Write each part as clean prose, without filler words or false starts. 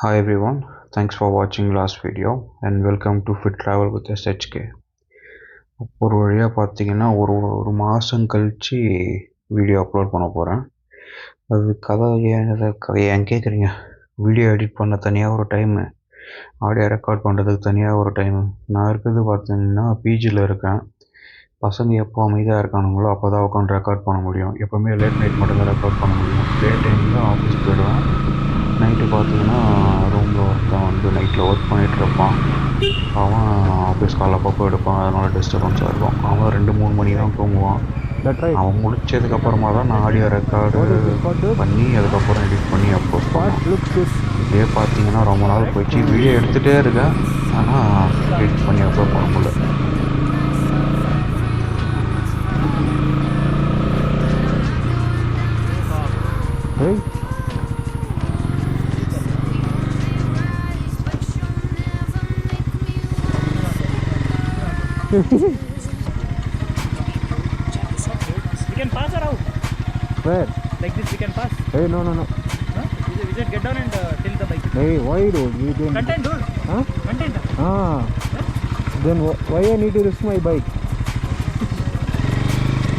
Hi everyone, thanks for watching last video and welcome to Fit Travel with SHK. ஒரு வழியாக பார்த்தீங்கன்னா ஒரு மாதம் கழித்து வீடியோ அப்லோட் பண்ண போகிறேன். அது கதை ஏன் கேட்குறீங்க? வீடியோ எடிட் பண்ண தனியாக ஒரு டைமு, ஆடியோ ரெக்கார்ட் பண்ணுறதுக்கு தனியாக ஒரு டைமு. நான் இருக்கிறது பார்த்தீங்கன்னா பிஜியில் இருக்கேன். பசங்க எப்போ அமைதியாக இருக்கானுங்களோ அப்போ தான் உட்காந்து ரெக்கார்ட் பண்ண முடியும். எப்போவுமே லேட் நைட் மட்டும்தான் ரெக்கார்ட் பண்ண முடியும். டே டைமில் ஆஃபீஸ் போயிடுவேன். நைட்டு பார்த்தீங்கன்னா ரூமில் ஒருத்தன் வந்து நைட்டில் ஒர்க் பண்ணிகிட்ருப்பான். அவன் ஆஃபீஸ் கால் அப்பப்போ எடுப்பான், அதனால் டிஸ்டர்பன்ஸாக இருக்கும். அவன் 2-3 மணி தான் தூங்குவான். அவன் முடிச்சதுக்கப்புறமா தான் நான் ஆடியோ ரெக்கார்டு பண்ணி அதுக்கப்புறம் எடிட் பண்ணி அப்லோட் பண்ணுவேன். இதே பார்த்தீங்கன்னா ரொம்ப நாள் போயிடுச்சு. வீடியோ எடுத்துகிட்டே இருக்கேன், ஆனால் எடிட் பண்ணி அப்லோட் பண்ண முடியல. We can pass or out? Where? Like this we can pass? Hey, no. Huh? We just get down and tilt the bike. Hey, why do we didn't? Content, dude. Huh? Content. Then why I need to risk my bike?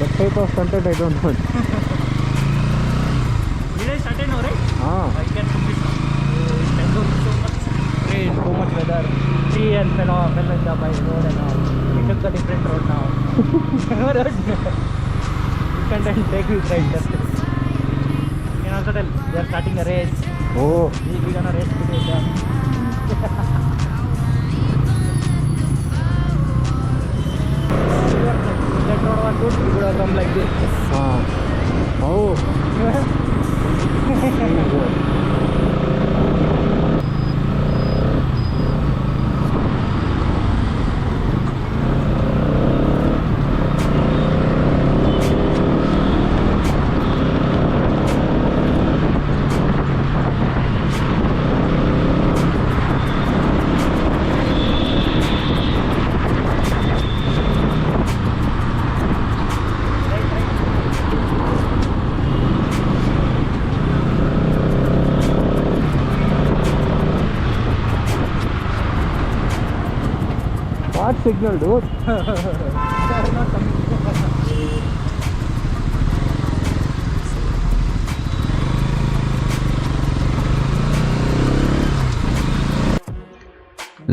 That type of content I don't want. Did I started now, right? I can put this now. It can go so much rain, so much weather. Tree and fell in the bike road and all. We took the different road now. Road. Content, take it right left. You can also tell we are starting a race. Oh. We gonna race today. That road was good, we would have come like this. Oh. What signal, dude? They are not coming.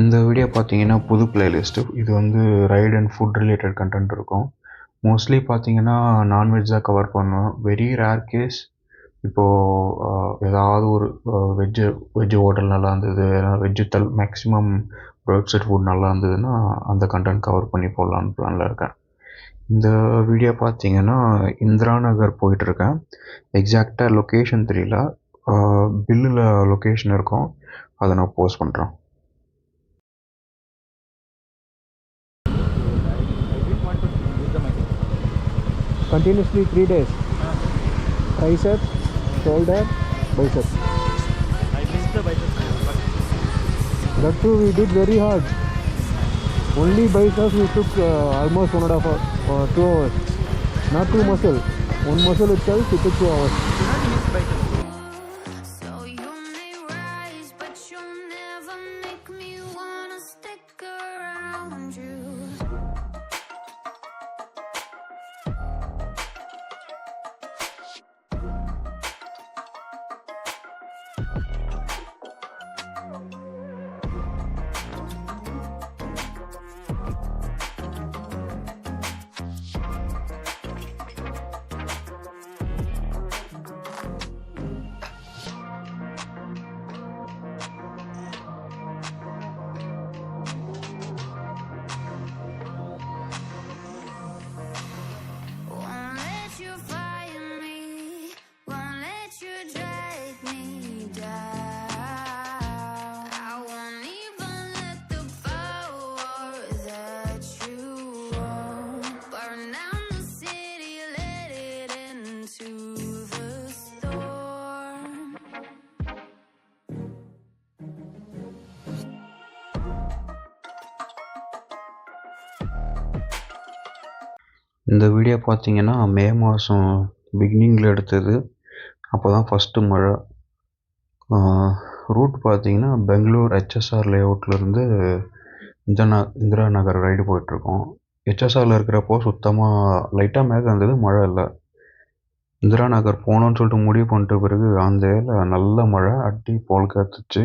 இந்த video பார்த்தீங்கன்னா புது playlist. இது வந்து right and food related content இருக்கும். Mostly பார்த்தீங்கன்னா non veg தான் cover பண்ணுவேன். Very rare case இப்போது ஏதாவது ஒரு வெஜ்ஜு ஹோட்டல் நல்லா இருந்தது, வெஜ்ஜு மேக்ஸிமம் வெப்சைட் ஃபுட் நல்லா இருந்ததுன்னா அந்த கண்டென்ட் கவர் பண்ணி போடலான்னு பிளானில் இருக்கேன். இந்த வீடியோ பார்த்தீங்கன்னா இந்திரா நகர் போயிட்டுருக்கேன். எக்ஸாக்டாக லொக்கேஷன் தெரியல, பில்லில் லொக்கேஷன் இருக்கும், அதை நான் போஸ்ட் பண்ணுறேன். Continuously 3 days. Triceps, shoulder, biceps. I missed the biceps. That too we did very hard. Only biceps we took almost 1.5 or 2 hours. Not two muscle. One muscle itself we took 2 hours. Do not miss biceps. So you may rise, but you'll never make me wanna stick around you. Won't let you fire me, won't let you drag me down. I won't even let the power that you own burn down the city, let it into the storm. இந்த video பார்த்தீங்கன்னா மே மாதம் பிகினிங்கில் எடுத்தது. அப்போ தான் first மழை. Root பார்த்தீங்கன்னா Bangalore HSR லேஅவுட்லேருந்து Indira நகர் ride போயிட்டுருக்கோம். ஹெச்எஸ்ஆரில் இருக்கிறப்போ சுத்தமாக லைட்டாக மேகம் இருந்தது, மழை இல்லை. இந்திரா நகர் போகணுன்னு சொல்லிட்டு முடிவு பண்ணிட்ட பிறகு அந்த ஏரியாவில் நல்ல மழை அடி போல் காத்துச்சு.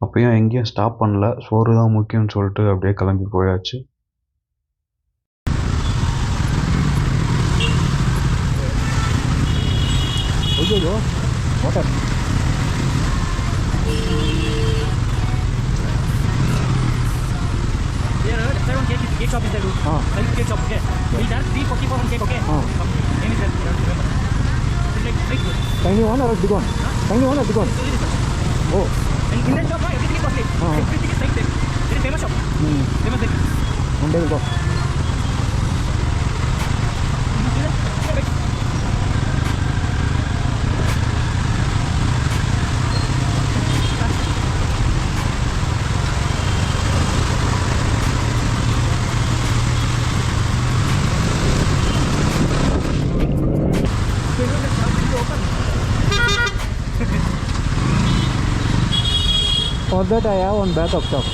அப்பயும் எங்கேயும் ஸ்டாப் பண்ணல, சோறு தான் முக்கியம்னு சொல்லிட்டு அப்படியே கிளம்பி போயாச்சு. Water cake shop is there. Cake shop, okay. We done 340 for one cake, okay. Name is there. Remember. It's like big. tiny one or a big one? Tiny one or big one? Oh. And in that shop, everything is costly. Everything is like this. Very famous shop. Famous there. One day we'll go. For that I have one backup shop.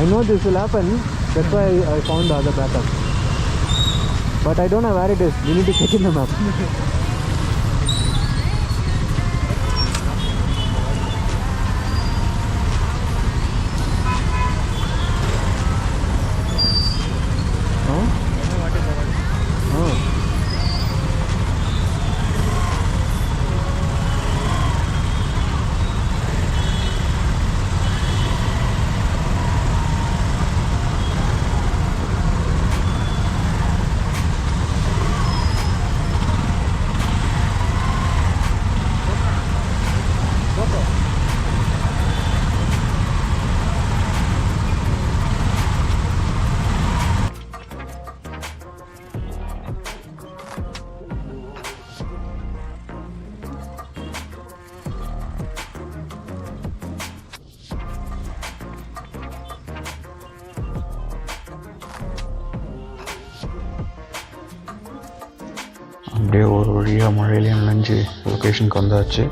I know this will happen, that's why I found the other backup. But I don't know where it is. We need to check in the map. அப்படியே ஒரு வழியாக மழையிலேயே நனைஞ்சு லொக்கேஷனுக்கு வந்தாச்சு.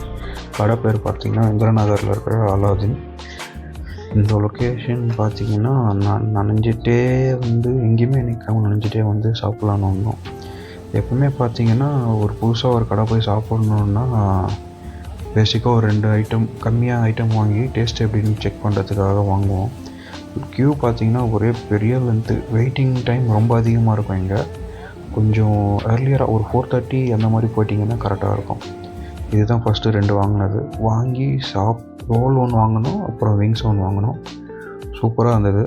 கடை பேர் பார்த்திங்கன்னா இந்திரா நகரில் இருக்கிற அலாதீன். இந்த லொக்கேஷன் பார்த்திங்கன்னா நான் நனைஞ்சிட்டே எங்கேயுமே நிற்காமல் நனைஞ்சிட்டே சாப்பிட்லான்னு வந்தோம். எப்பவுமே பார்த்திங்கன்னா ஒரு புதுசாக ஒரு கடை போய் சாப்பிட்ணுன்னா பேசிக்காக ஒரு 2 ஐட்டம் கம்மியாக ஐட்டம் வாங்கி டேஸ்ட் எப்படின்னு செக் பண்ணுறதுக்காக வாங்குவோம். க்யூ பார்த்திங்கன்னா ஒரே பெரிய லென்த்து, வெயிட்டிங் டைம் ரொம்ப அதிகமாக இருக்கும். இங்கே கொஞ்சம் ஏர்லியராக ஒரு 4:30 அந்த மாதிரி போயிட்டிங்கன்னா கரெக்டாக இருக்கும். இதுதான் ஃபஸ்ட்டு 2 வாங்கினது. வாங்கி ரோல் 1 வாங்கினோம், அப்புறம் விங்ஸ் 1 வாங்கினோம். சூப்பராக இருந்தது.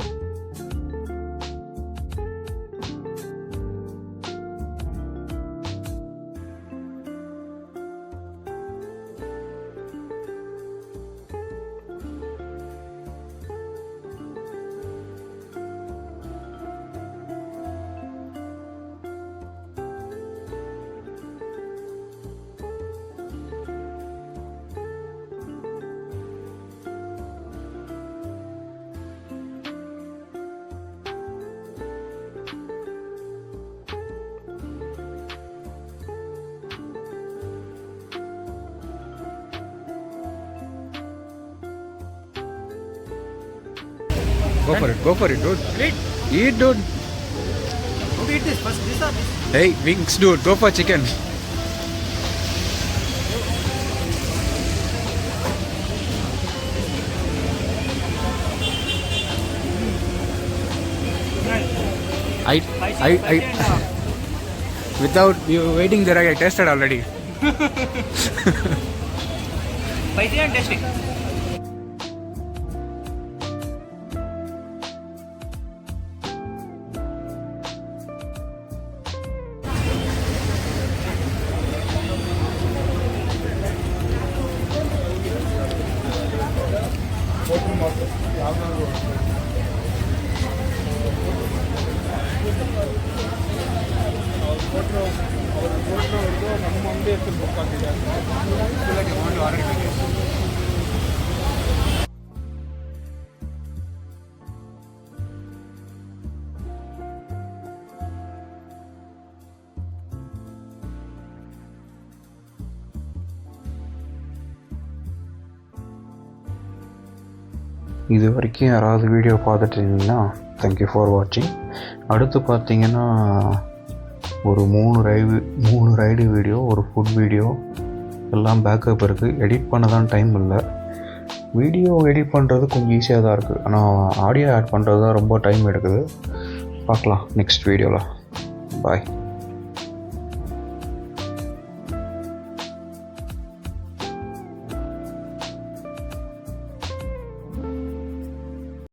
Go for it, dude. Eat, dude. Okay, eat this first. This or this? Hey, wings, dude. Go for chicken. I without you waiting there, I tasted already. Spicy and tasty. இது வரைக்கும் யாராவது video பார்த்துட்டு இருந்தீங்கன்னா thank you for வாட்சிங். அடுத்து பார்த்தீங்கன்னா ஒரு 3 ride video, ஒரு ஃபுட் வீடியோ எல்லாம் பேக்கப் இருக்குது. எடிட் பண்ண தான் டைம் இல்லை. வீடியோ எடிட் பண்ணுறது கொஞ்சம் ஈஸியாக தான் இருக்குது, ஆனால் ஆடியோ ஆட் பண்ணுறது தான் ரொம்ப டைம் எடுக்குது. பார்க்கலாம் நெக்ஸ்ட் வீடியோவில். பாய்.